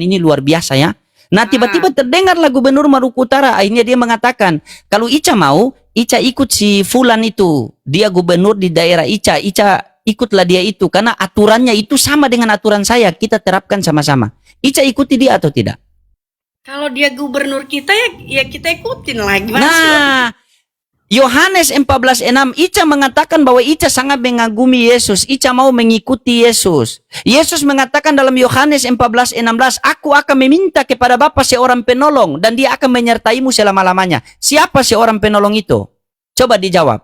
ini luar biasa ya. Nah tiba-tiba terdengarlah Gubernur Maluku Utara, akhirnya dia mengatakan, kalau Ica mau, Ica ikut si Fulan itu, dia gubernur di daerah Ica, Ica ikutlah dia itu, karena aturannya itu sama dengan aturan saya, kita terapkan sama-sama. Ica ikuti dia atau tidak? Kalau dia gubernur kita ya kita ikutin lah. Gimana sih? Nah, Yohanes 14:6, Ica mengatakan bahwa Ica sangat mengagumi Yesus. Ica mau mengikuti Yesus. Yesus mengatakan dalam Yohanes 14:16, aku akan meminta kepada Bapa seorang penolong dan dia akan menyertaimu selama-lamanya. Siapa seorang penolong itu? Coba dijawab.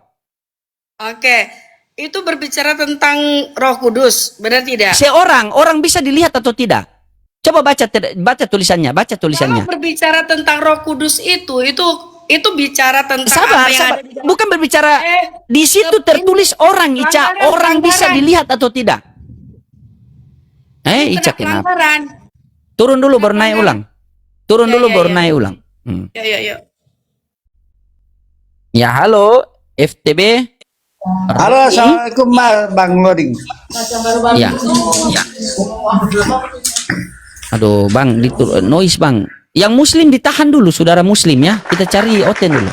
Oke, itu berbicara tentang Roh Kudus, benar tidak? Orang bisa dilihat atau tidak? Coba baca tulisannya, Kalau berbicara tentang Roh Kudus itu bicara tentang apa yang ada di dalam. Bukan berbicara di situ tertulis orang, Ica. Orang bisa dilihat atau tidak? Ica kenapa? Turun dulu baru naik ulang. Turun dulu baru naik ulang. Ya. Ya, halo FTB. Halo, assalamualaikum Bang Loding. Ya. Aduh, Bang, noise Bang. Yang Muslim ditahan dulu, saudara Muslim ya. Kita cari Oten dulu.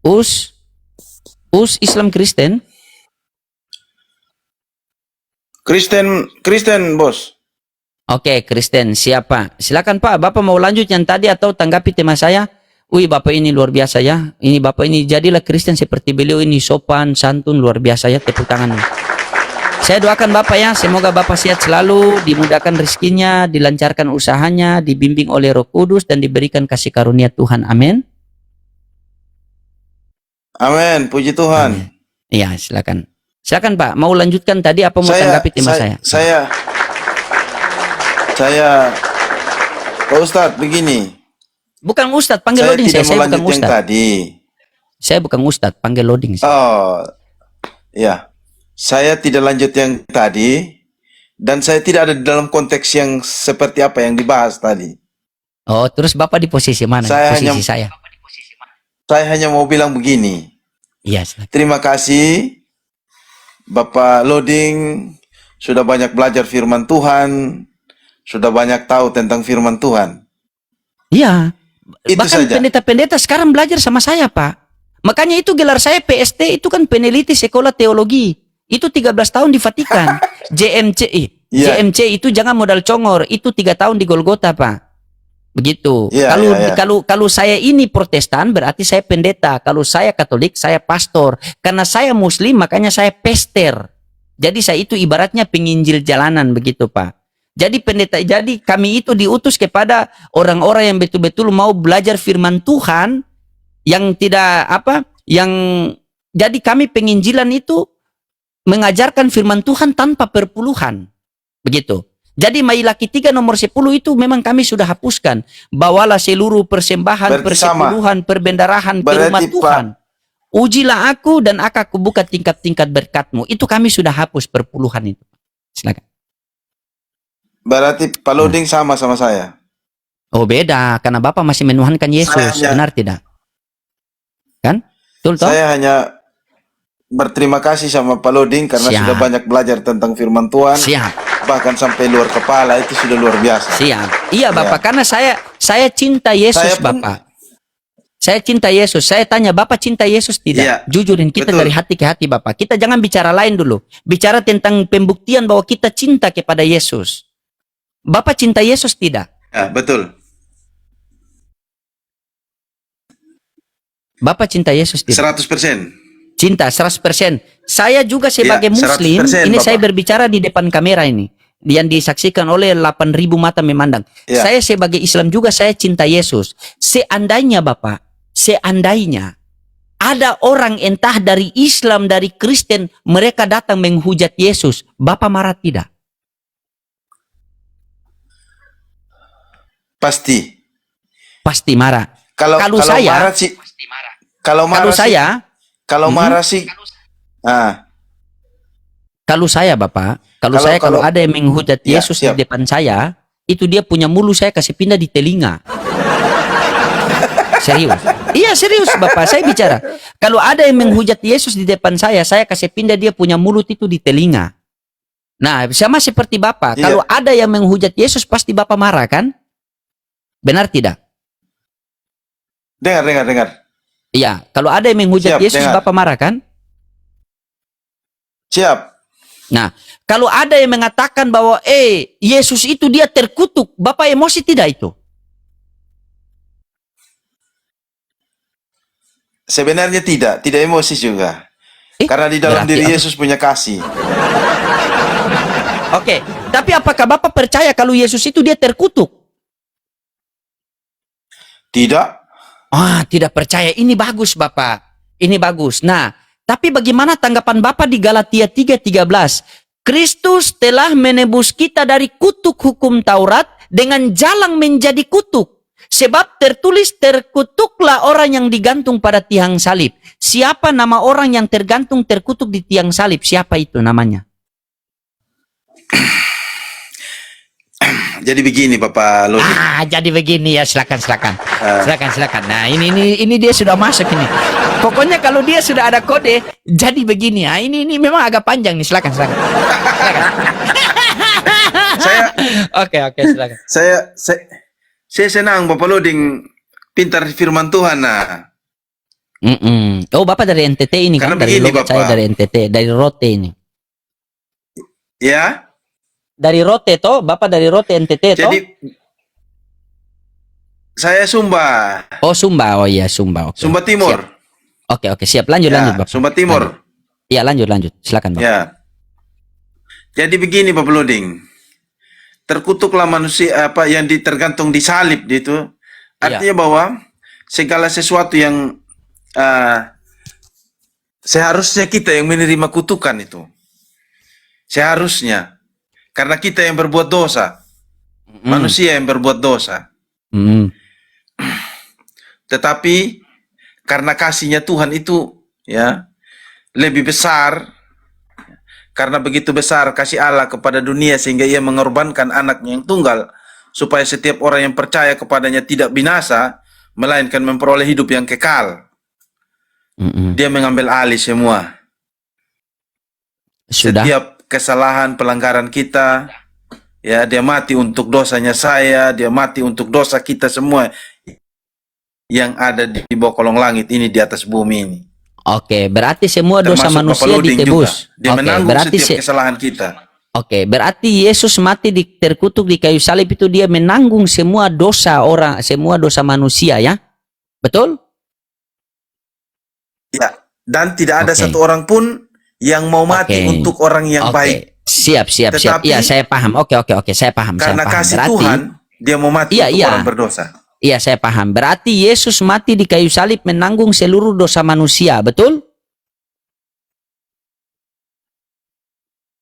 Us Islam Kristen. Kristen bos. Oke, Kristen. Siapa? Silakan Pak. Bapak mau lanjut yang tadi atau tanggapi tema saya? Wih, Bapak ini luar biasa ya. Ini Bapak ini jadilah Kristen seperti beliau ini, sopan, santun, luar biasa ya. Tepuk tangan. Saya doakan Bapak ya, semoga Bapak sehat selalu, dimudahkan rezekinya, dilancarkan usahanya, dibimbing oleh Roh Kudus dan diberikan kasih karunia Tuhan. Amin. Amin, puji Tuhan. Iya, silakan. Silakan Pak, mau lanjutkan tadi apa mau tanggapi tema saya? Saya Pak Ustadz begini. Bukan Ustadz, panggil loading saya bukan Ustadz. Tadi. Saya bukan Ustadz, panggil loading saya. Oh, ya. Saya tidak lanjut yang tadi, dan saya tidak ada di dalam konteks yang seperti apa yang dibahas tadi. Oh, terus Bapak di posisi mana? Saya hanya mau bilang begini. Iya. Terima kasih, Bapak Loding, sudah banyak belajar firman Tuhan, sudah banyak tahu tentang firman Tuhan. Iya. Itu bahkan pendeta-pendeta sekarang belajar sama saya, Pak. Makanya itu gelar saya PST, itu kan peneliti sekolah teologi. Itu 13 tahun di Vatikan. JMC itu jangan modal congor. Itu 3 tahun di Golgota, Pak. Begitu. Kalau saya ini Protestan berarti saya pendeta. Kalau saya Katolik saya pastor. Karena saya Muslim makanya saya pester. Jadi saya itu ibaratnya penginjil jalanan begitu, Pak. Jadi pendeta, jadi kami itu diutus kepada orang-orang yang betul-betul mau belajar firman Tuhan, yang tidak jadi kami penginjilan itu mengajarkan firman Tuhan tanpa perpuluhan. Begitu. Jadi Mailaki 3 nomor 10 itu memang kami sudah hapuskan. Bawalah seluruh persembahan, persepuluhan, perbendarahan ke rumah Tuhan. Ujilah aku dan aku buka tingkat-tingkat berkat-Mu. Itu kami sudah hapus perpuluhan itu. Silakan. Berarti Pak Loding sama saya. Oh beda, karena Bapak masih menuhankan Yesus. Benar tidak? Kan? Betul toh? Saya hanya berterima kasih sama Pak Loding karena sudah banyak belajar tentang firman Tuhan. Bahkan sampai luar kepala, itu sudah luar biasa. Iya Bapak, karena saya cinta Yesus, Bapak. Saya cinta Yesus. Saya tanya, Bapak cinta Yesus tidak? Jujurin kita dari hati ke hati, Bapak. Kita jangan bicara lain dulu. Bicara tentang pembuktian bahwa kita cinta kepada Yesus. Bapak cinta Yesus tidak? Ya, betul. Bapak cinta Yesus tidak? 100%. Cinta 100%. Saya juga sebagai Muslim, ini Bapak. Saya berbicara di depan kamera ini, yang disaksikan oleh 8.000 mata memandang. Saya sebagai Islam juga saya cinta Yesus. Seandainya Bapak, seandainya ada orang entah dari Islam, dari Kristen, mereka datang menghujat Yesus, Bapak marah tidak? Pasti. Pasti marah. Kalau saya marah sih, kalau marah sih, kalau saya Bapak, kalau ada yang menghujat Yesus di depan saya, itu dia punya mulu saya kasih pindah di telinga. Serius. Iya serius Bapak, saya bicara. Kalau ada yang menghujat Yesus di depan saya kasih pindah dia punya mulut itu di telinga. Nah, sama seperti Bapak, Iya. kalau ada yang menghujat Yesus pasti Bapak marah kan? Benar tidak? Dengar. Iya, kalau ada yang menghujat Siap, Yesus dengar. Bapak marah kan? Siap. Nah, kalau ada yang mengatakan bahwa Yesus itu dia terkutuk, Bapak emosi tidak itu? Sebenarnya tidak emosi juga. Karena di dalam berarti diri apa? Yesus punya kasih. Oke, tapi apakah Bapak percaya kalau Yesus itu dia terkutuk? Tidak. Tidak percaya. Ini bagus, Bapak. Ini bagus. Nah, tapi bagaimana tanggapan Bapak di Galatia 3:13? Kristus telah menebus kita dari kutuk hukum Taurat dengan jalan menjadi kutuk. Sebab tertulis, terkutuklah orang yang digantung pada tiang salib. Siapa nama orang yang tergantung terkutuk di tiang salib? Siapa itu namanya? Jadi begini Bapak Lodi. Jadi begini ya, silakan. Silakan. Nah, ini dia sudah masuk ini. Pokoknya kalau dia sudah ada kode, jadi begini. Ini memang agak panjang nih, silakan. Oke, silakan. Saya senang Bapak Loding pintar firman Tuhan. Nah, Oh, Bapak dari NTT ini Karena kan? Dari begini, logat Bapak. saya dari NTT, dari Rote ini. ya. Dari Rote toh, Bapak dari Rote NTT toh? Jadi saya Sumba, Oh, Sumba. Oh iya, Sumba. Oke. Sumba Timur. Oke, siap. Lanjut, Ya, Bapak. Sumba Timur. Iya, lanjut. Silakan, Bapak. Ya. Jadi begini Bapak Loding. Terkutuklah manusia apa yang tergantung di salib itu. Artinya bahwa segala sesuatu yang seharusnya kita yang menerima kutukan itu. Seharusnya. Karena kita yang berbuat dosa. Manusia yang berbuat dosa. Tetapi karena kasihnya Tuhan itu ya lebih besar, karena begitu besar kasih Allah kepada dunia sehingga ia mengorbankan anaknya yang tunggal supaya setiap orang yang percaya kepadanya tidak binasa melainkan memperoleh hidup yang kekal. Dia mengambil alih semua. Sudah. Setiap kesalahan pelanggaran kita, ya dia mati untuk dosanya saya, dia mati untuk dosa kita semua yang ada di bawah kolong langit ini, di atas bumi ini. Oke, berarti semua dosa Termasuk manusia Bapak Loding ditebus. juga. Dia menanggung setiap kesalahan kita. Oke, berarti Yesus mati terkutuk di kayu salib itu dia menanggung semua dosa orang, semua dosa manusia ya. Betul? Ya, dan tidak ada Oke. satu orang pun yang mau mati Oke. untuk orang yang baik. Siap. Tetapi, Iya, saya paham. Oke, saya paham. Karena saya paham. kasih Berarti, Tuhan, dia mau mati untuk Iya. orang berdosa. Iya, saya paham. Berarti Yesus mati di kayu salib menanggung seluruh dosa manusia, betul?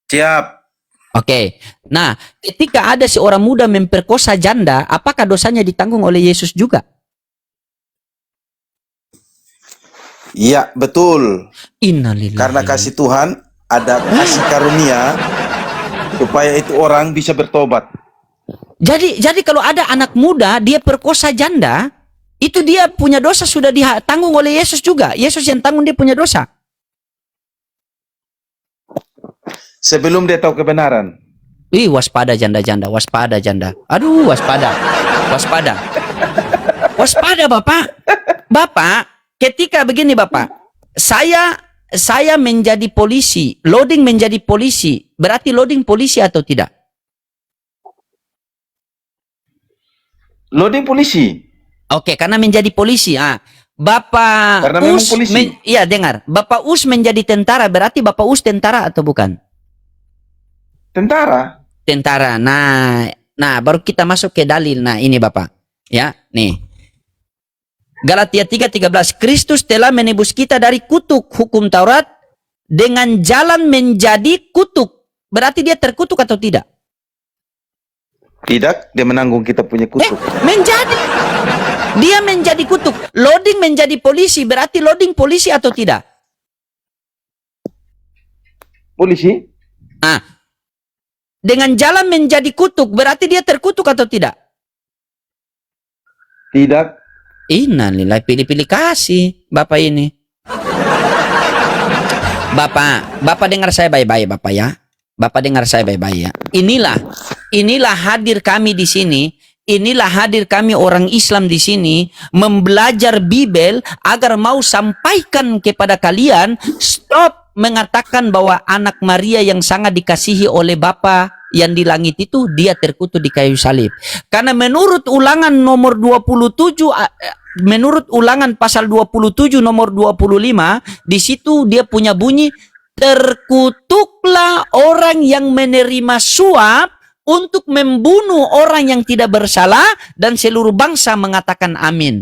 Siap. Oke. Nah, ketika ada seorang muda memperkosa janda, apakah dosanya ditanggung oleh Yesus juga? Iya, betul. Innalillahi. Karena kasih Tuhan, ada kasih karunia supaya itu orang bisa bertobat. Jadi kalau ada anak muda dia perkosa janda, itu dia punya dosa sudah ditanggung oleh Yesus juga. Yesus yang tanggung dia punya dosa. Sebelum dia tahu kebenaran. Waspada janda-janda, waspada janda. Aduh, waspada. Waspada, Bapak. Bapak, ketika begini, Bapak. Saya menjadi polisi, Loding menjadi polisi. Berarti Loding polisi atau tidak? Loding polisi. Oke, karena menjadi polisi. Bapak Karena memang Us, polisi. iya dengar. Bapak Us menjadi tentara, berarti Bapak Us tentara atau bukan? Tentara. Tentara. Nah, baru kita masuk ke dalil. Nah, ini Bapak. Ya, nih. Galatia 3:13. Kristus telah menebus kita dari kutuk hukum Taurat dengan jalan menjadi kutuk. Berarti dia terkutuk atau tidak? Tidak, dia menanggung kita punya kutuk. Menjadi. Dia menjadi kutuk. Loding menjadi polisi. Berarti Loding polisi atau tidak? Polisi? Dengan jalan menjadi kutuk. Berarti dia terkutuk atau tidak? Tidak. Innalillahi, pilih-pilih kasih Bapak ini. Bapak dengar saya baik-baik Bapak ya. Bapak dengar saya baik-baik ya. Inilah hadir kami di sini. Inilah hadir kami orang Islam di sini membelajar Bible agar mau sampaikan kepada kalian, stop mengatakan bahwa anak Maria yang sangat dikasihi oleh Bapa yang di langit itu dia terkutuk di kayu salib. Karena menurut Ulangan nomor 27 menurut Ulangan pasal 27 nomor 25 di situ dia punya bunyi, terkutuklah orang yang menerima suap untuk membunuh orang yang tidak bersalah, dan seluruh bangsa mengatakan amin.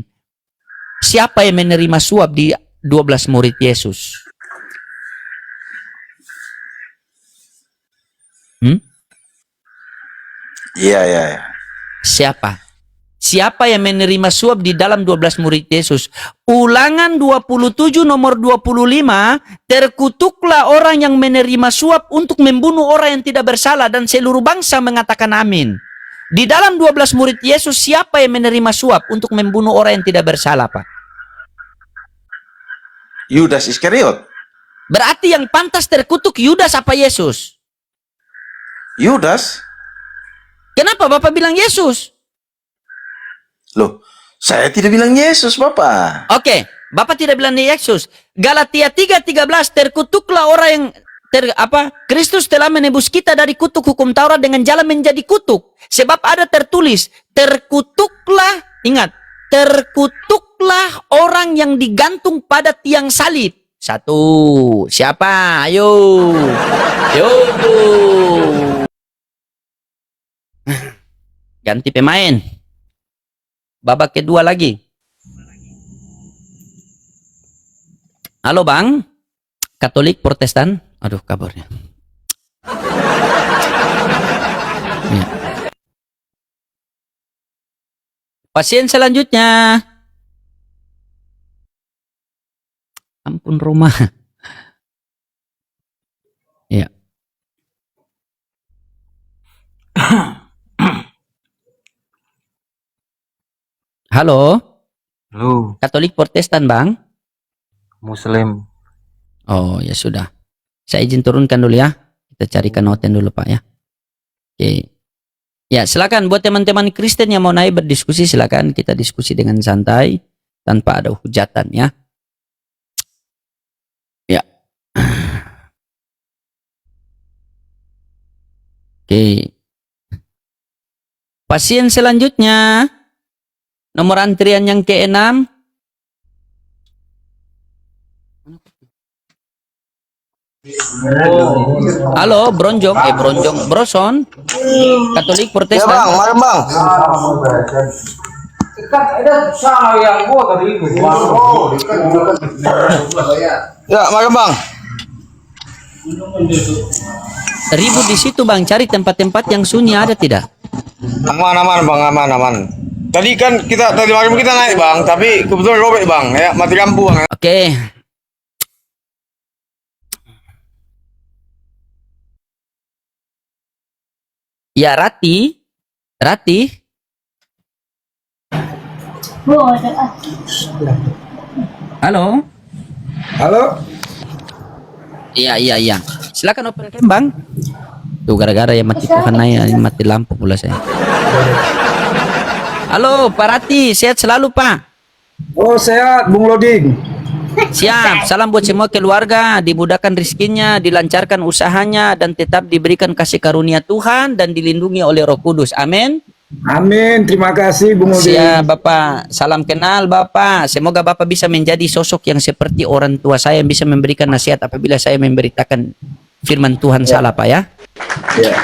Siapa yang menerima suap di 12 murid Yesus? Iya. Siapa? Siapa yang menerima suap di dalam 12 murid Yesus? Ulangan 27 nomor 25, terkutuklah orang yang menerima suap untuk membunuh orang yang tidak bersalah, dan seluruh bangsa mengatakan amin. Di dalam 12 murid Yesus, siapa yang menerima suap untuk membunuh orang yang tidak bersalah, Pak? Yudas Iskariot. Berarti yang pantas terkutuk Yudas apa Yesus? Yudas. Kenapa Bapak bilang Yesus? Loh, saya tidak bilang Yesus, Bapak. Oke, Bapak tidak bilang Yesus. Galatia 3:13, terkutuklah orang yang Kristus telah menebus kita dari kutuk hukum Taurat dengan jalan menjadi kutuk. Sebab ada tertulis, terkutuklah, ingat, terkutuklah orang yang digantung pada tiang salib. Satu, siapa? Ayo. Yo. Ganti pemain. Babak kedua lagi. Halo Bang, Katolik Protestan. Aduh kabarnya. Ya. Pasien selanjutnya. Ampun rumah. Ya. Halo. Halo, Katolik Protestan, Bang? Muslim. Oh, ya sudah. Saya izin turunkan dulu ya. Kita carikan hotel dulu, Pak ya. Oke. Ya, silakan buat teman-teman Kristen yang mau naik berdiskusi, silakan kita diskusi dengan santai tanpa ada hujatan ya. Ya. Oke. Pasien selanjutnya, nomor antrian yang ke-6. Halo, Broson, Katolik Protestan. Ya bang, mari bang. Ya, mari bang. Ribut di situ bang, cari tempat-tempat yang sunyi, ada tidak? Aman bang, aman. Tadi malam kita naik bang, tapi kebetulan robek bang, ya mati lampu bang. Oke. Ya Rati. Halo. Iya. Silakan open cam bang. Tuh gara-gara ya mati Tuhan naik, mati lampu pula saya. Halo Pak Rati, sehat selalu Pak. Oh sehat, Bung Loding. Siap, salam buat semua keluarga, dimudahkan rezekinya, dilancarkan usahanya, dan tetap diberikan kasih karunia Tuhan dan dilindungi oleh Roh Kudus. Amin. Amin, terima kasih Bung Loding. Siap Bapak, salam kenal Bapak. Semoga Bapak bisa menjadi sosok yang seperti orang tua saya yang bisa memberikan nasihat apabila saya memberitakan firman Tuhan salah Pak ya. Ya.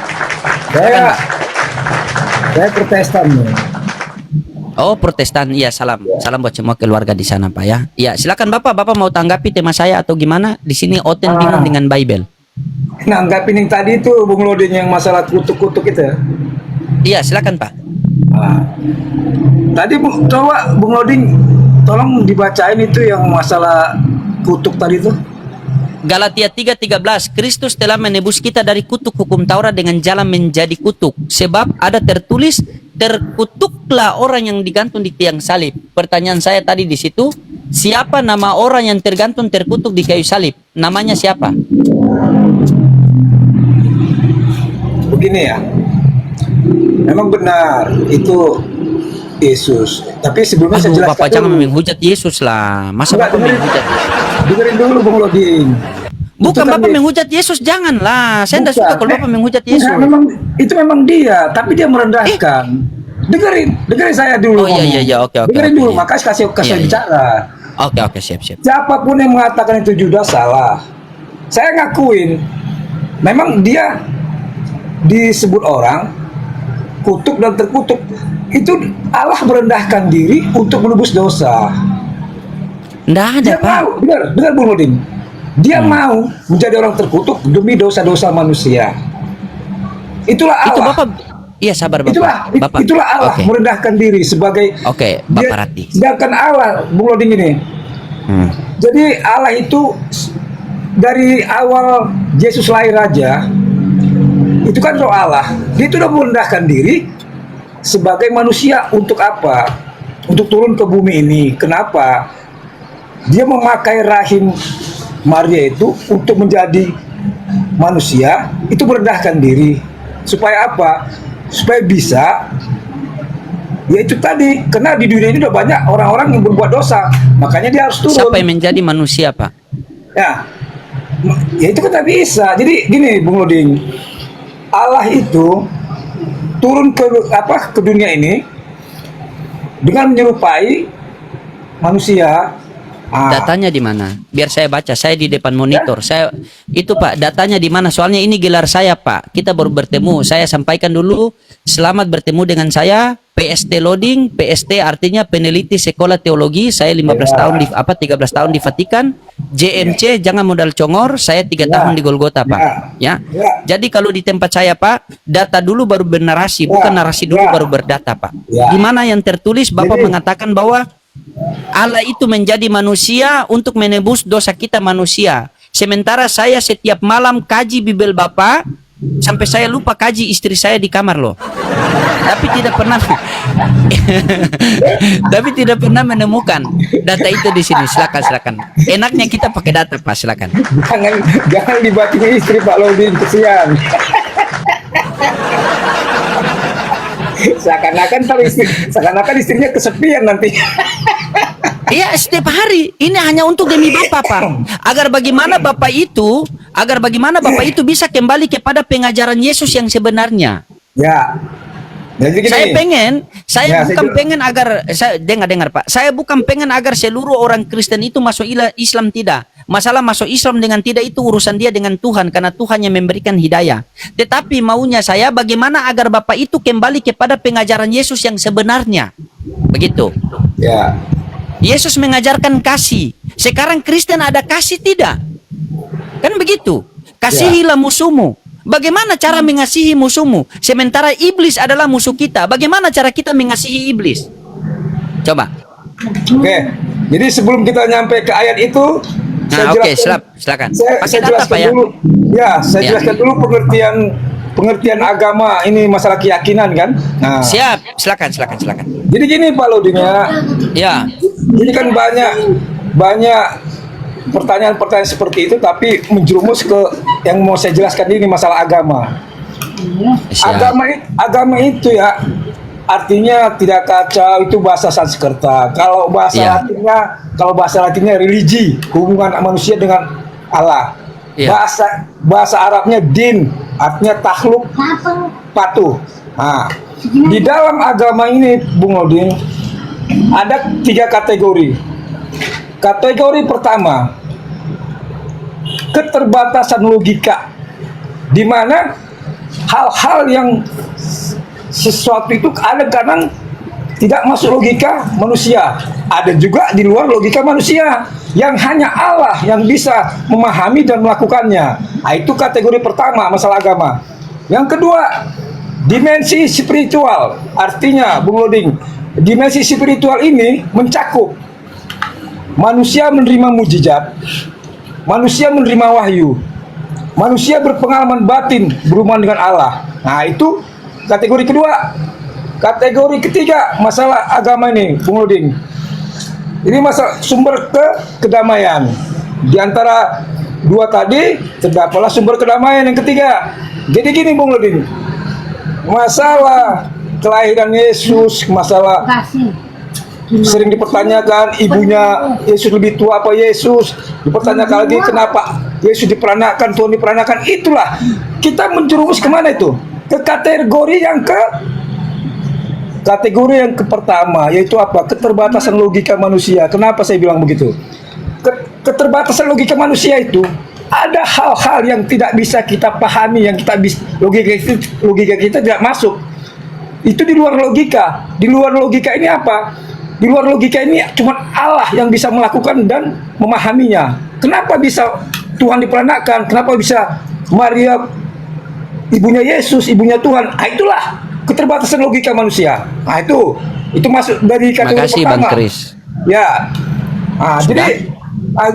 Saya Protestan. Oh Protestan, iya salam buat semua keluarga di sana Pak ya. Ya silakan Bapak mau tanggapi tema saya atau gimana? Di sini Oten bingung dengan Bible. Nanggapin yang tadi itu Bung Loding yang masalah kutuk-kutuk itu ya. Iya silakan Pak. Tadi coba Bung Loding tolong dibacain itu yang masalah kutuk tadi itu. Galatia 3:13, Kristus telah menebus kita dari kutuk hukum Taurat dengan jalan menjadi kutuk. Sebab ada tertulis, terkutuklah orang yang digantung di tiang salib. Pertanyaan saya tadi di situ, siapa nama orang yang tergantung terkutuk di kayu salib? Namanya siapa? begini ya. Memang benar itu Yesus. Tapi sebelumnya saya Aduh, jelaskan Bapak jangan dulu. menghujat Yesus lah. Masa Enggak, Bapak menghujat? dengerin dulu Bung Loding. Bukan Itu kan Bapak dia- menghujat Yesus, janganlah. Saya tidak Bukan. suka kalau Bapak menghujat Yesus. Enggak, memang itu memang dia, tapi dia merendahkan. Dengerin saya dulu. Oh, iya, ngomong. iya, iya, oke, Dengerin oke, dulu, iya. makanya kasih Iya, iya. bicara. Oke, siap. Siapapun yang mengatakan itu Judas salah. Saya ngakuin, memang dia disebut orang kutuk dan terkutuk. Itu Allah merendahkan diri untuk menebus dosa. Nggak ada, Dia Pak. mau, dengar Bung Nudin. Dia mau menjadi orang terkutuk demi dosa-dosa manusia. Itulah Allah. Itu Bapak, iya sabar Bapak. Itulah Allah Oke. merendahkan diri sebagai Oke, dia- Bapak Rati. Sedangkan Allah, Bung Loding ini. Jadi Allah itu dari awal Yesus lahir aja, itu kan roh Allah. Dia itu udah merendahkan diri sebagai manusia untuk apa? Untuk turun ke bumi ini. Kenapa? Dia memakai rahim Maria itu untuk menjadi manusia, itu merendahkan diri. Supaya apa? Supaya bisa, ya itu tadi, karena di dunia ini udah banyak orang-orang yang berbuat dosa, makanya dia harus turun. Siapa yang menjadi manusia, Pak? Ya itu kan tak bisa. Jadi gini, Bung Loding, Allah itu turun ke dunia ini dengan menyerupai manusia. Datanya di mana? Biar saya baca. Saya di depan monitor. Saya itu Pak, datanya di mana? Soalnya ini gelar saya, Pak. Kita baru bertemu. Saya sampaikan dulu. Selamat bertemu dengan saya. PST Loading. PST artinya peneliti sekolah teologi. Saya 15 tahun di 13 tahun di Vatikan. JMC jangan modal congor. Saya 3 tahun di Golgota, Pak. Ya. Jadi kalau di tempat saya, Pak, data dulu baru bernarasi, bukan narasi dulu baru berdata, Pak. Di mana yang tertulis Bapak mengatakan bahwa Allah itu menjadi manusia untuk menebus dosa kita manusia. Sementara saya setiap malam kaji Bibel Bapak sampai saya lupa kaji istri saya di kamar loh. Tapi tidak pernah tapi tidak pernah menemukan data itu di sini. Silakan. Enaknya kita pakai data, Pak, silakan. Jangan dibatin istri Pak Loding, kesian. seakan-akan istrinya kesepian nanti. Iya, setiap hari. Ini hanya untuk demi Bapak, Pak. Agar bagaimana Bapak itu bisa kembali kepada pengajaran Yesus yang sebenarnya. Ya. Jadi gini. Saya bukan pengen agar dengar Pak. Saya bukan pengen agar seluruh orang Kristen itu masuk Islam, tidak. Masalah masuk Islam dengan tidak itu urusan dia dengan Tuhan, karena Tuhan yang memberikan hidayah. Tetapi maunya saya bagaimana agar Bapak itu kembali kepada pengajaran Yesus yang sebenarnya. Begitu. Ya. Yesus mengajarkan kasih. Sekarang Kristen ada kasih tidak? Kan begitu. Kasihilah musuhmu. Bagaimana cara mengasihi musuhmu? Sementara iblis adalah musuh kita. Bagaimana cara kita mengasihi iblis? Coba. Oke. Jadi sebelum kita nyampe ke ayat itu, Nah, oke, silakan. Saya Pakai data, jelaskan Pak, ya. dulu. Ya, saya Ya. jelaskan dulu pengertian agama ini, masalah keyakinan kan. Nah, Siap, silakan. jadi gini Pak Loding ya. Ya. Ini kan banyak pertanyaan-pertanyaan seperti itu, tapi menjerumus ke yang mau saya jelaskan ini, masalah agama. Siap. Agama itu ya artinya tidak kacau, itu bahasa Sanskerta. Kalau Iya. bahasa Latinnya religi, hubungan manusia dengan Allah. Iya. Bahasa Arabnya din, artinya takhluk, patuh. Nah, di dalam agama ini, Bung Loding, ada 3 kategori. Kategori pertama, keterbatasan logika, di mana hal-hal yang sesuatu itu kadang-kadang tidak masuk logika manusia. Ada juga di luar logika manusia yang hanya Allah yang bisa memahami dan melakukannya. Nah, itu kategori pertama masalah agama. Yang kedua, dimensi spiritual. Artinya, Bung Loding, dimensi spiritual ini mencakup manusia menerima mujizat, manusia menerima wahyu, manusia berpengalaman batin berhubungan dengan Allah. Nah, itu kategori kedua. Kategori ketiga masalah agama ini, Bung Loding, ini masalah sumber kedamaian. Di antara dua tadi terdapatlah sumber kedamaian yang ketiga. Jadi gini Bung Loding, masalah kelahiran Yesus, masalah sering dipertanyakan ibunya Yesus lebih tua apa Yesus, dipertanyakan lagi kenapa Yesus diperanakan, Tuhan diperanakan. Itulah kita menjerumus kemana itu, ke kategori yang pertama, yaitu apa? Keterbatasan logika manusia. Kenapa saya bilang begitu? Keterbatasan logika manusia itu ada hal-hal yang tidak bisa kita pahami, yang kita logika kita tidak masuk. Itu di luar logika. Di luar logika ini apa? Di luar logika ini cuma Allah yang bisa melakukan dan memahaminya. Kenapa bisa Tuhan diperanakan? Kenapa bisa Maria ibunya Yesus, ibunya Tuhan? Nah, itulah keterbatasan logika manusia. Nah, itu masuk dari kategori Makasih pertama. Bang Kris. Ya. Nah, jadi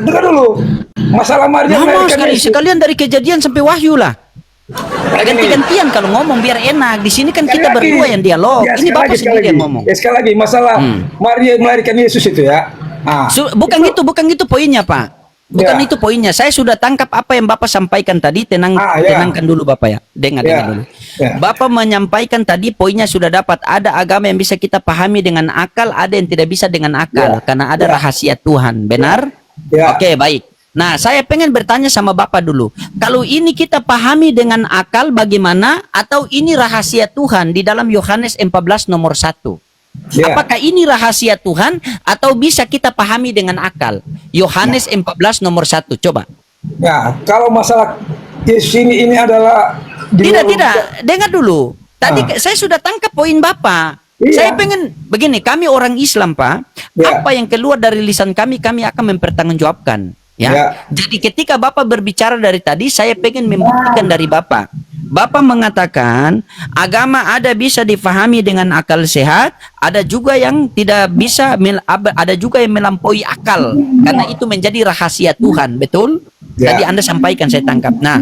dengar dulu masalah Maria Ngomong melahirkan Yesus. sekalian dari Kejadian sampai Wahyu lah. Lagi nih. Ganti-gantian kalau ngomong biar enak. Di sini kan Sekali kita lagi. berdua yang dialog. Ya, Ini sekali Bapak lagi, sendiri yang ngomong. Ya, sekali lagi masalah Maria melahirkan Yesus itu ya. Nah, Bukan itu poinnya, Pak. Bukan Ya. itu poinnya. Saya sudah tangkap apa yang Bapak sampaikan tadi. Ya. Tenangkan dulu Bapak ya. Dengar dulu. Ya. Bapak menyampaikan tadi poinnya sudah dapat. Ada agama yang bisa kita pahami dengan akal, ada yang tidak bisa dengan akal. Ya. Karena ada Ya. rahasia Tuhan. Benar? Ya. Oke, baik. Nah, saya pengen bertanya sama Bapak dulu. Kalau ini kita pahami dengan akal bagaimana? Atau ini rahasia Tuhan di dalam Yohanes 14 nomor 1? Ya. Apakah ini rahasia Tuhan atau bisa kita pahami dengan akal? Yohanes 14 nomor 1. Coba. Ya, kalau masalah Yesus ini adalah di luar Tidak. logika. Dengar dulu. Tadi saya sudah tangkap poin Bapak. Iya. Saya pengen begini, kami orang Islam, Pak. Ya. Apa yang keluar dari lisan kami akan mempertanggungjawabkan. Ya. Ya. Jadi ketika Bapak berbicara dari tadi, saya pengen membuktikan dari Bapak. Bapak mengatakan agama ada bisa difahami dengan akal sehat, ada juga yang tidak bisa, ada juga yang melampaui akal karena itu menjadi rahasia Tuhan, betul? Ya. Tadi Anda sampaikan, saya tangkap. Nah,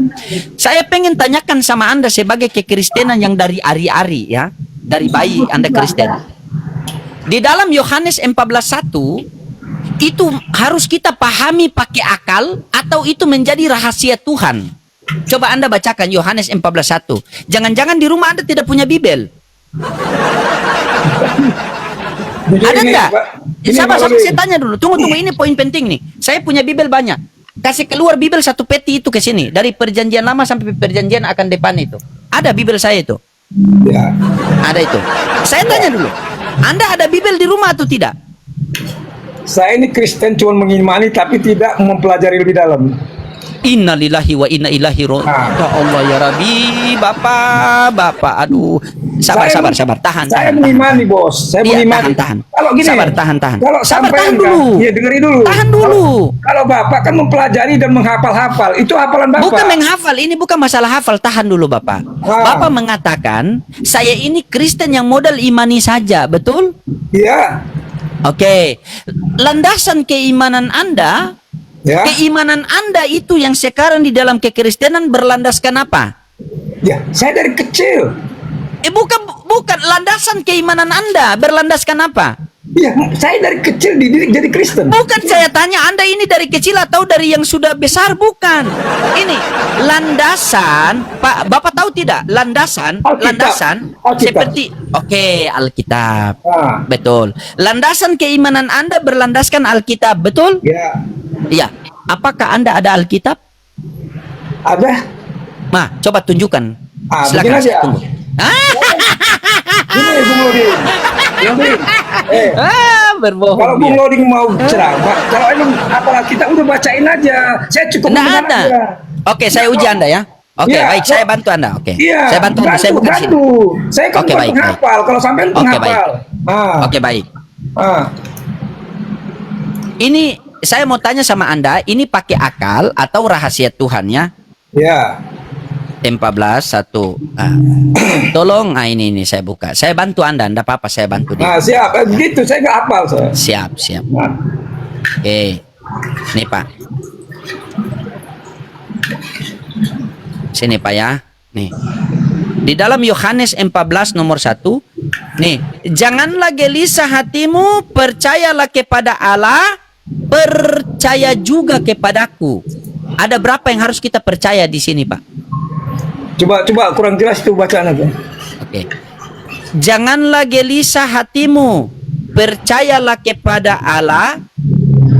saya pengen tanyakan sama Anda sebagai kekristenan yang dari ari-ari ya, dari bayi Anda Kristen. Di dalam Yohanes 14:1 itu harus kita pahami pakai akal atau itu menjadi rahasia Tuhan. Coba Anda bacakan Yohanes 14:1. Jangan-jangan di rumah Anda tidak punya Bibel. Jadi Ada ini, enggak? Pak, ini Sabar, Pak Lodi. saya tanya dulu. Tunggu, ini poin penting nih. Saya punya Bibel banyak. Kasih keluar Bibel satu peti itu ke sini. Dari perjanjian lama sampai perjanjian akan depan itu. Ada Bibel saya itu. Ya. Ada itu. Saya tanya dulu. Anda ada Bibel di rumah atau tidak? Saya ini Kristen cuma mengimani tapi tidak mempelajari lebih dalam. Innalillahi wa inna ilaihi raji'un. Ya Allah ya Rabbi, Bapak, aduh. Sabar, tahan. Saya mengimani, Bos. Saya Iya, mengimani. tahan. Kalau gini, Tahan. Kalau Sabar, sampai tahan dulu. Iya, dengerin dulu. Tahan dulu. Kalau Bapak kan mempelajari dan menghafal-hafal, itu hafalan Bapak. Bukan menghafal, ini bukan masalah hafal. Tahan dulu Bapak. Bapak mengatakan, saya ini Kristen yang modal imani saja, betul? Iya. Oke. Landasan keimanan Anda, Ya. keimanan Anda itu yang sekarang di dalam kekristenan berlandaskan apa? Ya, saya dari kecil. Bukan landasan keimanan Anda berlandaskan apa? Iya, saya dari kecil dididik jadi Kristen. Bukan saya tanya Anda ini dari kecil atau dari yang sudah besar, bukan. Ini landasan, Pak, Bapak tahu tidak? Landasan Alkitab. seperti Alkitab. Ah. Betul. Landasan keimanan Anda berlandaskan Alkitab, betul? Ya. Iya. Apakah Anda ada Alkitab? Ada. Nah, coba tunjukkan. Begini aja. saya tunggu. Ini Bung Lodi. Berbohong. Kalau Bung dia. Lodi mau ceramah, kalau emang apalah kita udah bacain aja. Saya cukup Nggak mendengar ada. aja. Oke, saya uji Anda ya. Oke, Iya, baik, saya bantu Anda. Oke. Iya, Saya bantu Anda, saya bukan sini. bantu. Saya kan Oke, bukan baik, penghafal. Kalau sampai lu Oke, penghafal. Oke, baik. Ah. Ini saya mau tanya sama Anda, ini pakai akal atau rahasia Tuhan ya? Ya. 14:1. Tolong, ini saya buka. Saya bantu Anda, enggak apa-apa, saya bantu dia. Nah, siap. Begitu, saya nggak hafal saya. Siap. Nah. Oke. Nih, Pak. Sini, Pak ya. Nih. Di dalam Yohanes 14 nomor 1, nih, janganlah gelisah hatimu, percayalah kepada Allah, percaya juga kepadaku. Ada berapa yang harus kita percaya di sini, Pak? Coba kurang jelas itu bacaan aja. Oke. Janganlah gelisah hatimu, percayalah kepada Allah,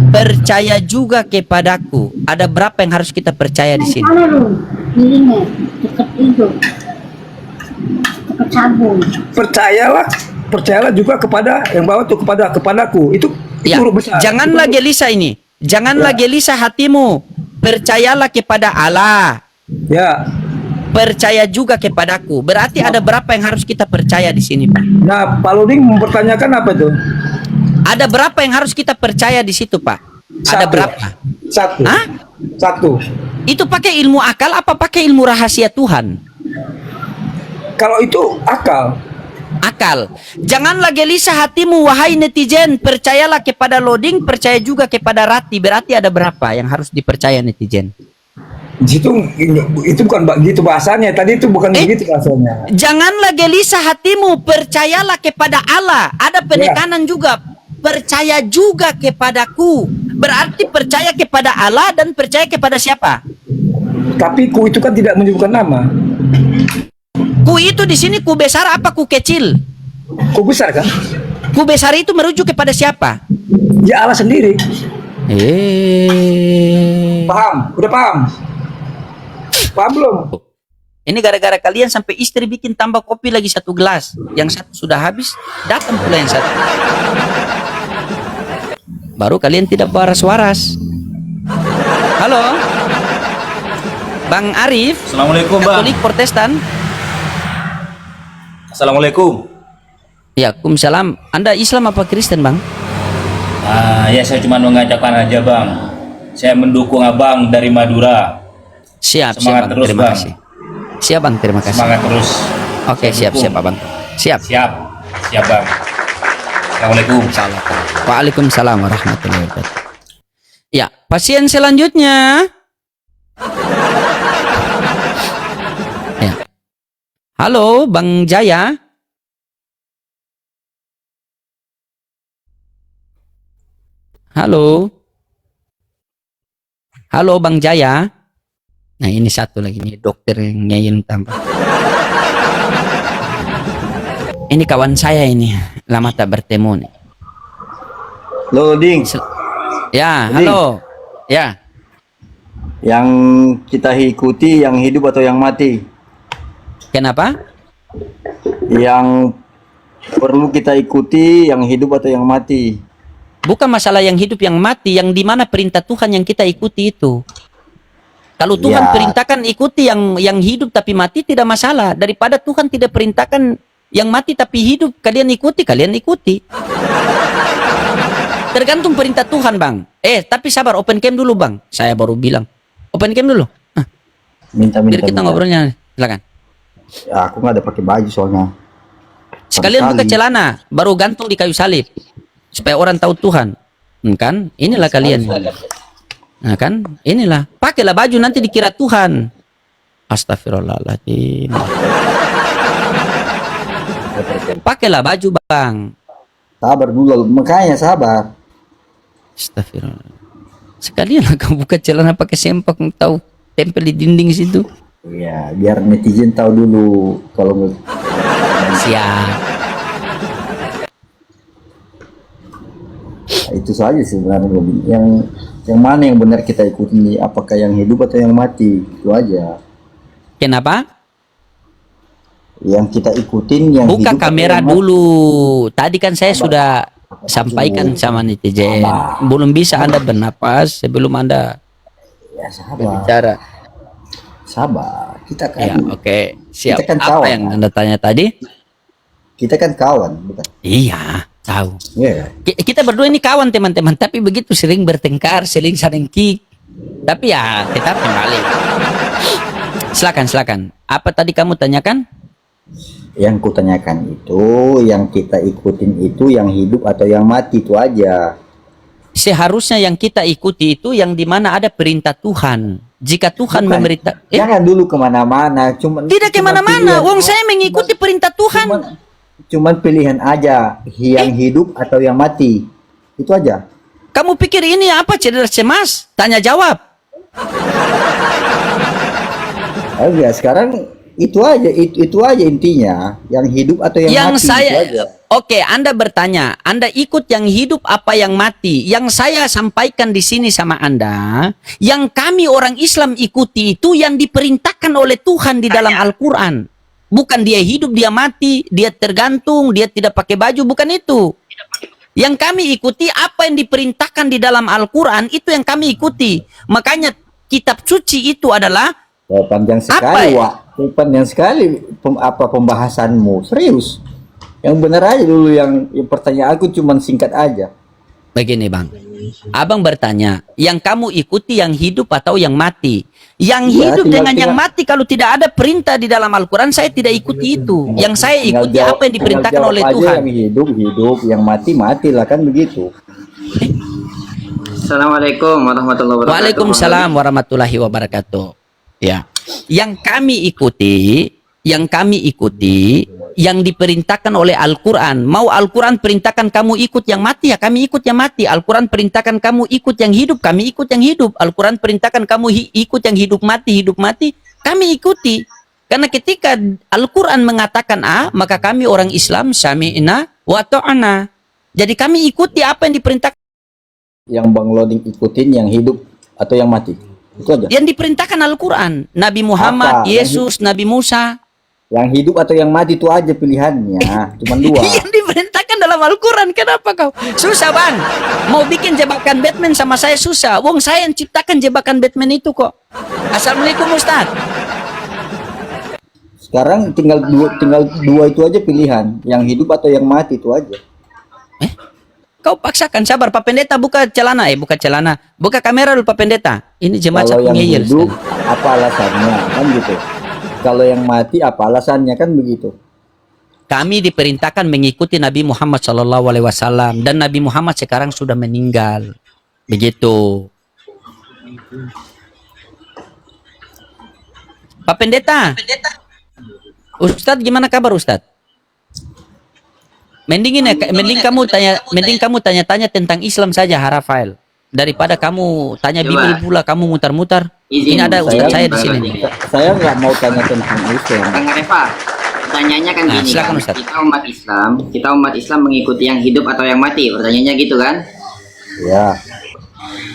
percaya juga kepadaku. Ada berapa yang harus kita percaya di sini? Percayalah juga kepada yang bawa tuh kepadaku. Itu Ya, huruf besar. janganlah gelisah ini. Janganlah gelisah hatimu, percayalah kepada Allah, Ya. percaya juga kepadaku. Berarti ada berapa yang harus kita percaya di sini, Pak? Nah, Pak Luding mempertanyakan apa itu? Ada berapa yang harus kita percaya di situ, Pak? Ada berapa? Satu. Hah? Satu. Itu pakai ilmu akal apa pakai ilmu rahasia Tuhan? Kalau itu akal. Akal. Janganlah gelisah hatimu, wahai netizen. Percayalah kepada Loading, percaya juga kepada Rati. Berarti ada berapa yang harus dipercaya netizen? Itu bukan begitu bahasanya. Tadi itu bukan begitu bahasanya. Janganlah gelisah hatimu, percayalah kepada Allah. Ada penekanan juga. Percaya juga kepadaku. Berarti percaya kepada Allah dan percaya kepada siapa? Tapi ku itu kan tidak menyebutkan nama. Ku itu di sini ku besar apa ku kecil? Ku besar kan? Ku besar itu merujuk kepada siapa? Ya Allah sendiri. Paham? Udah paham? Paham belum? Ini gara-gara kalian sampai istri bikin tambah kopi lagi 1 gelas. Yang satu sudah habis, datang pula yang satu. Baru kalian tidak waras-waras. Halo, Bang Arif. Assalamualaikum, Bang. Katolik Protestan. Assalamualaikum. Ya, Waalaikumsalam. Anda Islam apa Kristen, Bang? Ya saya cuma mengajakkan aja, Bang. Saya mendukung Abang dari Madura. Siap, Semangat Bang. terus, Terima Bang. kasih. Siap, Bang. Terima kasih. Semangat terus. Oke, Saya siap, dukung. Abang. Siap. Siap, siap, Bang. Assalamualaikum. Waalaikumsalam warahmatullahi wabarakatuh. Ya, pasien selanjutnya. Ya. Halo, Bang Jaya. Halo. Halo, Bang Jaya. Nah, ini satu lagi nih, dokter yang nyayin tambah. Ini kawan saya ini, lama tak bertemu nih. Loading Ya, Jadi- halo. Ya, yang kita ikuti yang hidup atau yang mati? kenapa? Yang perlu kita ikuti yang hidup atau yang mati? Bukan masalah yang hidup yang mati, yang dimana perintah Tuhan yang kita ikuti itu. Kalau Tuhan Ya. perintahkan ikuti yang hidup tapi mati tidak masalah. Daripada Tuhan tidak perintahkan yang mati tapi hidup, kalian ikuti. Tergantung perintah Tuhan, Bang. Tapi sabar, open cam dulu, Bang. Saya baru bilang. Open cam dulu. Minta. Biar kita ngobrolnya. Silakan. Ya, aku nggak ada pakai baju soalnya. Sekalian buka Sekali. celana, baru gantung di kayu salib. Supaya orang tahu Tuhan. Kan? Inilah kalian. Nah kan? Inilah. Pakailah baju nanti dikira Tuhan. Astagfirullahaladzim. Pakailah baju, Bang. Sabar dulu, makanya sabar. Astagfirullah. Sekalian lah kamu buka celana pakai sempak, tahu tempel di dinding situ. Ya, biar netizen tahu dulu kalau Siap. itu saja sebenarnya. Yang mana yang benar kita ikuti? Apakah yang hidup atau yang mati? Itu aja. Kenapa? Yang kita ikutin yang Buka hidup atau kamera yang mati? dulu. Tadi kan saya sudah sampaikan sama netizen. Belum bisa Anda bernapas sebelum Anda Ya, sabar. berbicara. Sabar. Kita kan Ya, oke. Siap. Kita kan Apa kawan. yang Anda tanya tadi? kita kan kawan, bukan? Iya, tahu. Iya. Kita berdua ini kawan, teman-teman, tapi begitu sering bertengkar, sering saling kick. Tapi ya tetap kembali. Silakan. Apa tadi kamu tanyakan? Yang kutanyakan itu, yang kita ikutin itu yang hidup atau yang mati, itu aja. Seharusnya yang kita ikuti itu yang dimana ada perintah Tuhan. Jika Tuhan Bukan. memerintah, Jangan dulu kemana-mana. tidak kemana-mana. Wong saya mengikuti perintah Tuhan. Cuman pilihan aja, yang hidup atau yang mati. Itu aja. Kamu pikir ini apa, cedera cemas? Tanya jawab. Oh ya, sekarang Itu aja intinya, yang hidup atau yang mati, itu aja. Oke, Anda bertanya, Anda ikut yang hidup apa yang mati? Yang saya sampaikan di sini sama Anda, yang kami orang Islam ikuti itu yang diperintahkan oleh Tuhan di dalam Al-Quran. Bukan dia hidup, dia mati, dia tergantung, dia tidak pakai baju, bukan itu. Yang kami ikuti apa yang diperintahkan di dalam Al-Quran, itu yang kami ikuti. Makanya kitab suci itu adalah Panjang sekali, Wak. Panjang sekali pembahasanmu. Serius. Yang benar aja dulu, yang pertanyaan aku cuma singkat aja. Begini Bang, Abang bertanya, yang kamu ikuti yang hidup atau yang mati? Yang hidup dengan yang mati, kalau tidak ada perintah di dalam Al-Quran, saya tidak ikuti itu. Yang saya ikuti apa yang diperintahkan oleh Tuhan. Yang hidup, yang mati lah, kan begitu. Assalamualaikum warahmatullahi wabarakatuh. Waalaikumsalam warahmatullahi wabarakatuh. Ya, yang kami ikuti, yang diperintahkan oleh Al-Quran. Mau Al-Quran perintahkan kamu ikut yang mati, ya kami ikut yang mati. Al-Quran perintahkan kamu ikut yang hidup, kami ikut yang hidup. Al-Quran perintahkan kamu ikut yang hidup mati, kami ikuti. Karena ketika Al-Quran mengatakan A, maka kami orang Islam sami'na wa ta'ana. Jadi kami ikuti apa yang diperintahkan. Yang Bang Loding ikutin yang hidup atau yang mati? Itu aja. Yang diperintahkan Al-Quran, Nabi Muhammad, Yesus, Nabi Musa. Yang hidup atau yang mati itu aja pilihannya, cuma dua. Yang diperintahkan dalam Al-Quran, kenapa kau? Susah Bang, mau bikin jebakan Batman sama saya susah. Wong saya yang ciptakan jebakan Batman itu kok. Assalamualaikum Ustaz. Sekarang tinggal dua itu aja pilihan, yang hidup atau yang mati itu aja. Kau paksakan, sabar Pak Pendeta, buka kamera dulu Pak Pendeta. Ini jemaat Kalau yang ngeyel hidup sekali. apa alasannya, kan gitu. Kalau yang mati apa alasannya, kan begitu. Kami diperintahkan mengikuti Nabi Muhammad SAW, dan Nabi Muhammad sekarang sudah meninggal. Begitu. Pak Pendeta. Ustadz, gimana kabar Ustadz? Mending kamu tanya-tanya tentang Islam saja, Rafael, daripada kamu tanya Bible pula, kamu mutar-mutar. Ini ada Ustadz saya di sini. Saya nggak mau tanya tentang Islam. Bang Areva, pertanyaannya kan gini silakan, kan, Ustaz. kita umat Islam mengikuti yang hidup atau yang mati, pertanyaannya gitu kan? Ya.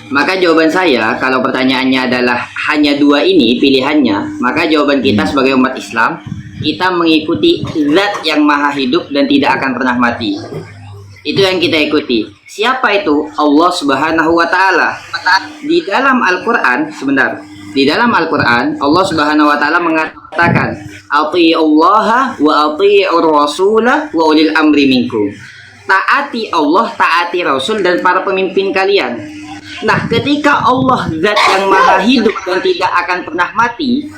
Maka jawaban saya, kalau pertanyaannya adalah hanya dua ini pilihannya, maka jawaban kita sebagai umat Islam, kita mengikuti zat yang maha hidup dan tidak akan pernah mati. Itu yang kita ikuti. Siapa itu? Allah Subhanahu wa Ta'ala. Di dalam Al-Quran, di dalam Al-Quran, Allah Subhanahu wa Ta'ala mengatakan, Ati'ullaha wa ati'ur rasulah wa ulil amri minkum. Taati Allah, taati Rasul dan para pemimpin kalian. Nah, ketika Allah zat yang maha hidup dan tidak akan pernah mati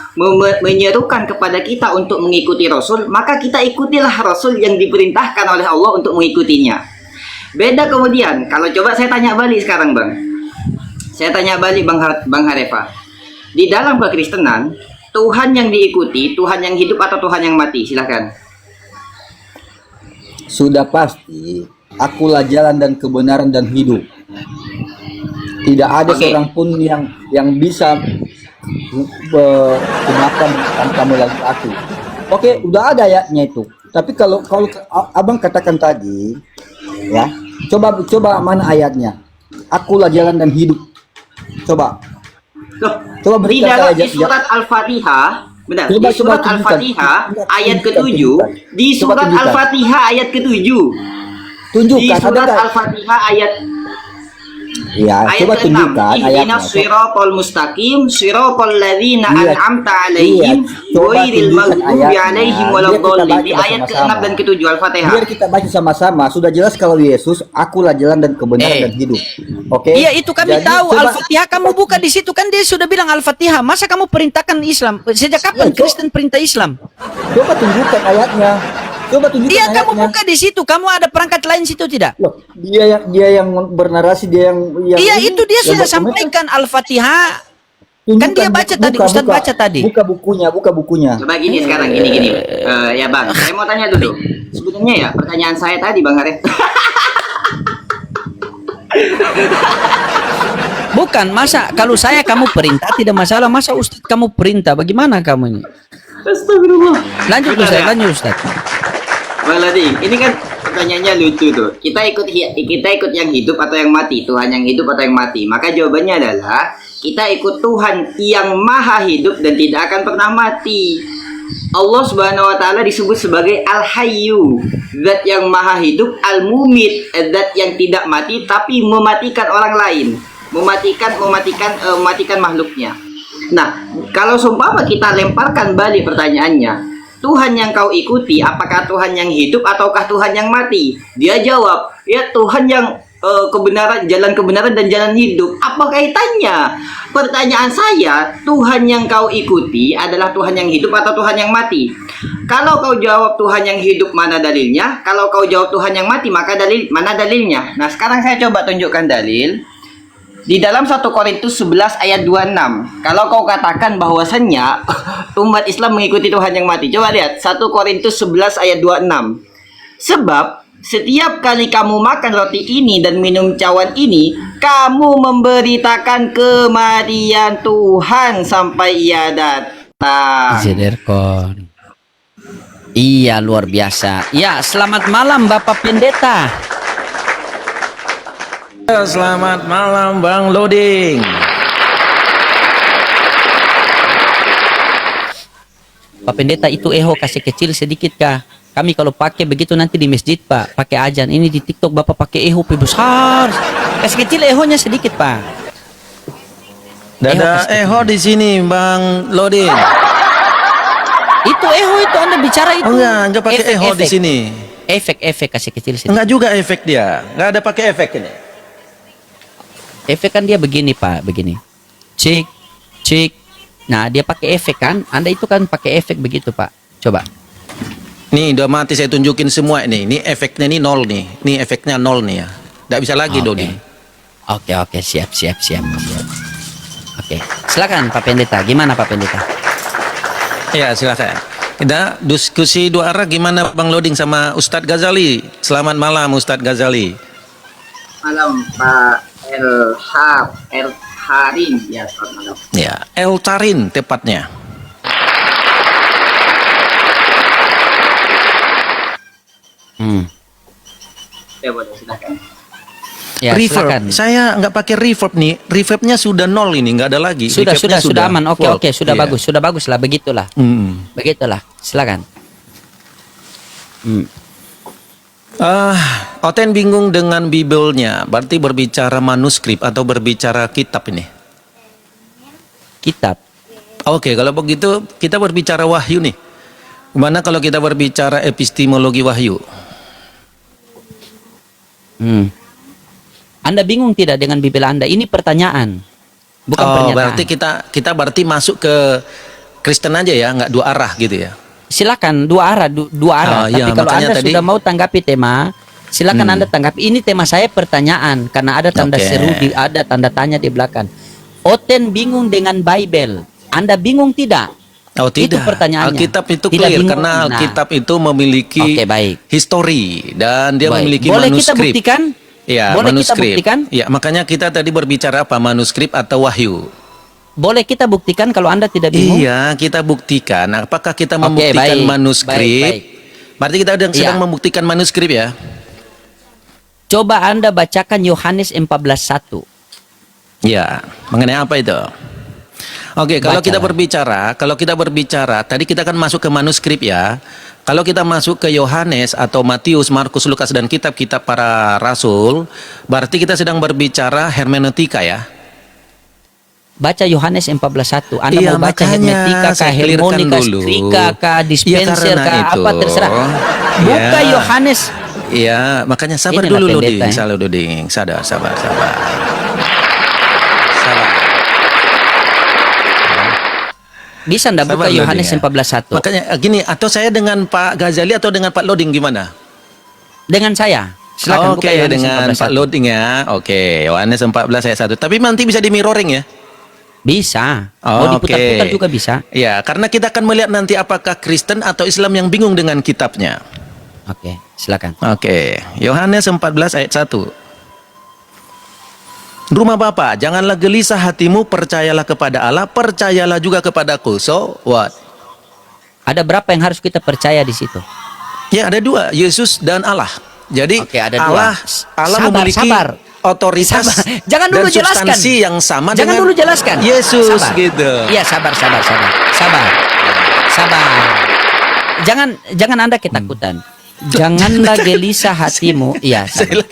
menyerukan kepada kita untuk mengikuti Rasul, maka kita ikutilah Rasul yang diperintahkan oleh Allah untuk mengikutinya. Beda kemudian, kalau coba saya tanya balik sekarang Bang. Saya tanya balik Bang Hareva. Di dalam kekristenan, Tuhan yang diikuti, Tuhan yang hidup atau Tuhan yang mati? Silahkan. Sudah pasti, akulah jalan dan kebenaran dan hidup. Tidak ada seorang pun yang bisa gunakan tanpa melalui aku. Oke, udah ada ayatnya itu. Tapi kalau abang katakan tadi, ya, coba mana ayatnya? Akulah jalan dan hidup. Coba Di dalam surat Al-Fatihah, di surat Al-Fatihah ayat ke-7, di surat Al-Fatihah ayat ke-7. Tunjukkan. Di surat Al-Fatihah ayat ya, coba tunjukkan ayatnya. Shiratal mustaqim, shiratal ladzina an'amta 'alaihim, ghairil maghdubi 'alaihim waladdallin. Di ayat ke-6 dan ke-7 Al-Fatihah. Biar kita baca sama-sama. Sudah jelas kalau Yesus, akulah jalan dan kebenaran dan hidup. Oke? Iya, itu kami tahu. Al-Fatihah kamu buka di situ kan dia sudah bilang Al-Fatihah. Masa kamu perintahkan Islam? Sejak kapan Kristen perintah Islam? Coba tunjukkan ayatnya. Coba tunjukkan Iya, ayatnya. kamu buka di situ. Kamu ada perangkat lain situ tidak? Loh, dia yang bernarasi, dia yang Iya, ini, itu dia yang sudah berkomentar. sampaikan Al-Fatihah. Tunjukkan, Kan dia baca tadi, Ustadz baca tadi. Buka bukunya. Coba gini sekarang, gini. Ya Bang, saya mau tanya dulu. Sebenarnya ya, pertanyaan saya tadi Bang Aref. Bukan, masa kalau saya kamu perintah tidak masalah, masa Ustadz kamu perintah, bagaimana kamu ini? Astagfirullah. Lanjut Benar Ustaz, ya? lanjut Ustaz. Bang Lading, ini kan pertanyaannya lucu tuh. Kita ikut yang hidup atau yang mati? Tuhan yang hidup atau yang mati? Maka jawabannya adalah kita ikut Tuhan yang maha hidup dan tidak akan pernah mati. Allah Subhanahu wa taala disebut sebagai Al-Hayyu, zat yang maha hidup, Al-Mumit, zat yang tidak mati tapi mematikan orang lain, mematikan makhluknya. Nah, kalau seumpama kita lemparkan balik pertanyaannya, Tuhan yang kau ikuti, apakah Tuhan yang hidup ataukah Tuhan yang mati? Dia jawab, ya Tuhan yang kebenaran, jalan kebenaran dan jalan hidup. Apa kaitannya? Pertanyaan saya, Tuhan yang kau ikuti adalah Tuhan yang hidup atau Tuhan yang mati? Kalau kau jawab Tuhan yang hidup, mana dalilnya? Kalau kau jawab Tuhan yang mati, maka mana dalilnya? Nah, sekarang saya coba tunjukkan dalil. Di dalam 1 Korintus 11 ayat 26. Kalau kau katakan bahwasannya umat Islam mengikuti Tuhan yang mati. Coba lihat 1 Korintus 11 ayat 26. Sebab setiap kali kamu makan roti ini dan minum cawan ini, kamu memberitakan kematian Tuhan sampai ia datang. Zederkon. Iya, luar biasa. Ya, selamat malam Bapak Pendeta. Selamat malam Bang Loding. Pak Pendeta, itu eho kasih kecil sedikit kah? Kami kalau pakai begitu nanti di masjid Pak, pakai ajan. Ini di TikTok Bapak pakai eho besar. Kasih kecil ehonya sedikit Pak. Dada eho di sini Bang Loding. Itu eho itu Anda bicara itu. Oh enggak pakai eho di sini. Efek kasih kecil sedikit. Enggak juga efek dia. Enggak ada pakai efek ini. Efek kan dia begini Pak, begini. Cik. Nah, dia pakai efek kan? Anda itu kan pakai efek begitu Pak. Coba. Nih udah mati saya tunjukin semua ini. Ini efeknya ini nol nih. Ini efeknya nol nih ya. Nggak bisa lagi Dodi. Oke, siap. Oke, silakan Pak Pendeta. Gimana Pak Pendeta? Ya silakan. Kita diskusi dua arah gimana Bang Loding sama Ustadz Ghazali. Selamat malam Ustadz Ghazali. Malam Pak El Harin, ya selamat malam. Ya, El Tarin tepatnya. Ya boleh silakan. Ya, Reverb. silakan. Saya nggak pakai reverb nih. Reverbnya sudah nol ini, nggak ada lagi. Sudah aman. Oke, sudah Iya. bagus lah, begitulah. Begitulah. Silakan. Oten bingung dengan Bibelnya. Berarti berbicara manuskrip atau berbicara kitab ini? Kitab. Oke, kalau begitu kita berbicara wahyu nih. Gimana kalau kita berbicara epistemologi wahyu? Anda bingung tidak dengan Bibel Anda? Ini pertanyaan, bukan pernyataan. Berarti kita berarti masuk ke Kristen aja ya, nggak dua arah gitu ya? Silakan dua arah. Tapi iya, kalau Anda tadi, sudah mau tanggapi tema, silakan Anda tanggapi. Ini tema saya pertanyaan karena ada tanda seru, ada tanda tanya di belakang. Oten bingung dengan Bible. Anda bingung tidak? Oh tidak. Itu pertanyaannya. Alkitab itu Tidak clear bingung. karena Alkitab itu memiliki history dan dia memiliki Boleh manuskrip. kita buktikan? Ya, Boleh kita manuskrip. buktikan? Ya, makanya kita tadi berbicara apa? Manuskrip atau wahyu? Boleh kita buktikan kalau Anda tidak bingung? Iya, kita buktikan. Apakah kita membuktikan manuskrip? Berarti kita sedang membuktikan manuskrip ya? Coba Anda bacakan Yohanes 14:1. Ya, mengenai apa itu? Oke, kalau kita berbicara, tadi kita kan masuk ke manuskrip ya. Kalau kita masuk ke Yohanes atau Matius, Markus, Lukas dan kitab-kitab para rasul, berarti kita sedang berbicara hermeneutika ya. Baca Yohanes 14:1. Anda Iya, mau baca makanya hermeneutika kah, saya clearkan harmonika, dulu. strika kah, dispenser Iya, kah, karena apa itu. terserah. Buka Iya. Yohanes. Iya, makanya sabar Inilah dulu pendeta, Loding, salah Loding, sabar. Bisa Anda buka Sabar, Yohanes Loding, ya. 14:1? Makanya gini, atau saya dengan Pak Ghazali atau dengan Pak Loding gimana? Dengan saya. Silakan buka Yohanes dengan 14:1. Pak Loding ya. Oke, Yohanes 14 ayat 1. Tapi nanti bisa di mirroring ya? Bisa. Mau diputar-putar juga bisa. Ya, karena kita akan melihat nanti apakah Kristen atau Islam yang bingung dengan kitabnya. Oke, silakan. Oke, Yohanes 14 ayat 1. Rumah Bapa, janganlah gelisah hatimu, percayalah kepada Allah, percayalah juga kepadaku. So, what? Ada berapa yang harus kita percaya di situ? Ya, ada dua, Yesus dan Allah. Jadi Oke, ada dua. Allah Sabar, memiliki sabar. otoritas Sabar. Jangan dulu dan jelaskan. substansi yang sama Jangan dengan dulu jelaskan. Yesus Sabar. gitu. Iya, sabar. Jangan Anda ketakutan. Janganlah gelisah hatimu. Iya, sabar.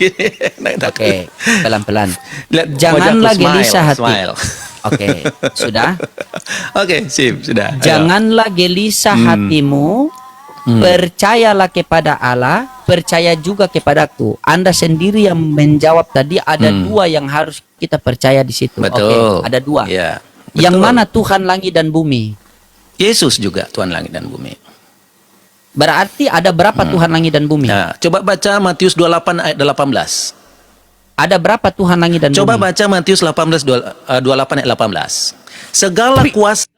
Oke, pelan-pelan. Lihat Janganlah wajahku, gelisah hati. smile. Oke, sudah. Oke, sip, sudah. Ayo. Janganlah gelisah hatimu. Percayalah kepada Allah, percaya juga kepadaku. Anda sendiri yang menjawab tadi, ada dua yang harus kita percaya di situ. Betul. Oke, ada dua. Ya, Yang betul. mana Tuhan langit dan bumi? Yesus juga Tuhan langit dan bumi. Berarti ada berapa Tuhan langit dan bumi? Nah, coba baca Matius 28 ayat 18. Ada berapa Tuhan langit dan Coba bumi? baca Matius 28 ayat 18. Segala kuasa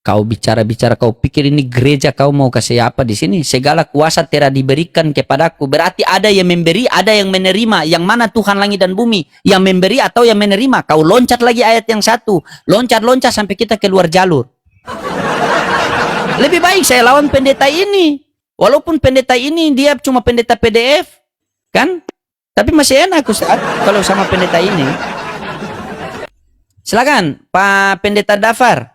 Kau bicara-bicara, kau pikir ini gereja, kau mau kasih apa di sini? Segala kuasa telah diberikan kepadaku. Berarti ada yang memberi, ada yang menerima. Yang mana Tuhan langit dan bumi? Yang memberi atau yang menerima? Kau loncat lagi ayat yang satu. Loncat-loncat sampai kita keluar jalur. Lebih baik saya lawan pendeta ini. Walaupun pendeta ini dia cuma pendeta PDF. Kan? Tapi masih enak Ustaz kalau sama pendeta ini. Silakan Pak Pendeta Dafar.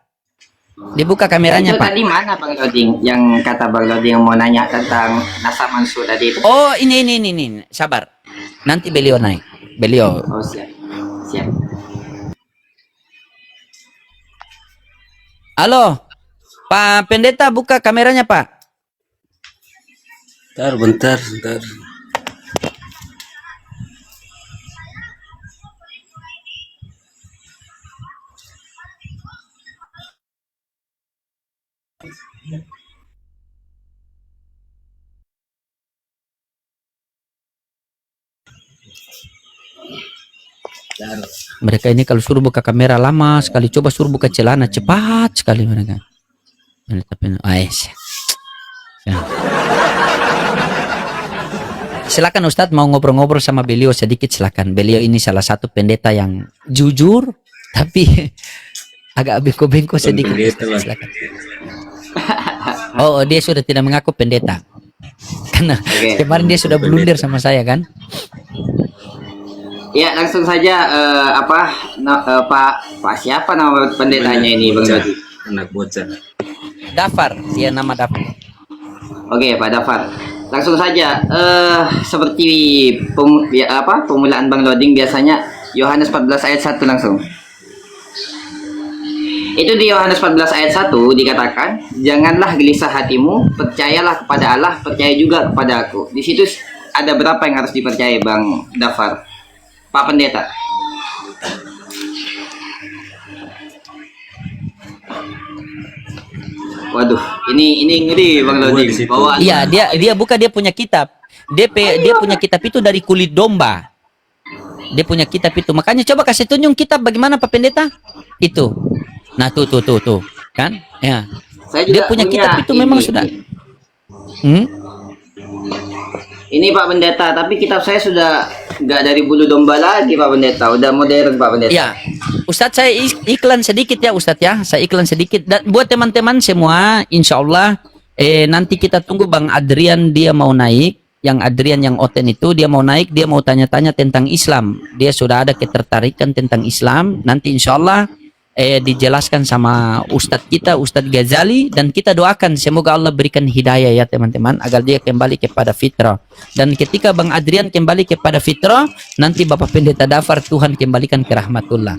Dibuka kameranya, Itu Pak. tadi mana Bang Loding? Yang kata Bang Loding mau nanya tentang Nasa Mansur tadi itu? Oh, ini. Sabar. Nanti beliau naik. Beliau. Oh, siap. Siap. Halo. Pak Pendeta, buka kameranya, Pak. Bentar. Mereka ini kalau suruh buka kamera lama sekali. Coba suruh buka celana cepat sekali mereka. Silakan Ustadz, mau ngobrol-ngobrol sama beliau sedikit, silakan. Beliau ini salah satu pendeta yang jujur tapi agak bengko-bengko sedikit. Silakan. Oh, dia sudah tidak mengaku pendeta. Karena kemarin dia sudah blunder sama saya kan. Ya, langsung saja Pak siapa nama pendetanya ini Bang Loding? Anak bocah. Dafar, dia nama Dafar. Oke, Pak Dafar. Langsung saja seperti pemulaan Bang Loding biasanya Yohanes 14 ayat 1 langsung. Itu di Yohanes 14 ayat 1 dikatakan, "Janganlah gelisah hatimu, percayalah kepada Allah, percaya juga kepada aku." Di situ ada berapa yang harus dipercaya Bang Dafar? Pak Pendeta. Waduh, ini ngeri Bang Loding. Iya, dia buka, dia punya kitab. Dia punya kitab itu dari kulit domba. Dia punya kitab itu. Makanya coba kasih tunjuk kitab bagaimana Pak Pendeta? Itu. Nah, tuh. Kan? Ya. Dia punya kitab itu memang sudah. Ini Pak Pendeta, tapi kitab saya sudah nggak dari bulu domba lagi Pak Pendeta, udah modern Pak Pendeta. Ya, Ustadz saya iklan sedikit ya Ustadz ya, saya iklan sedikit. Dan buat teman-teman semua, insya Allah nanti kita tunggu Bang Adrian, dia mau naik. Yang Adrian yang Oten itu dia mau naik, dia mau tanya-tanya tentang Islam. Dia sudah ada ketertarikan tentang Islam. Nanti insya Allah dijelaskan sama Ustadz kita, Ustadz Ghazali, dan kita doakan semoga Allah berikan hidayah ya teman-teman agar dia kembali kepada fitrah. Dan ketika Bang Adrian kembali kepada fitrah, nanti Bapak Pendeta Dafar Tuhan kembalikan ke rahmatullah.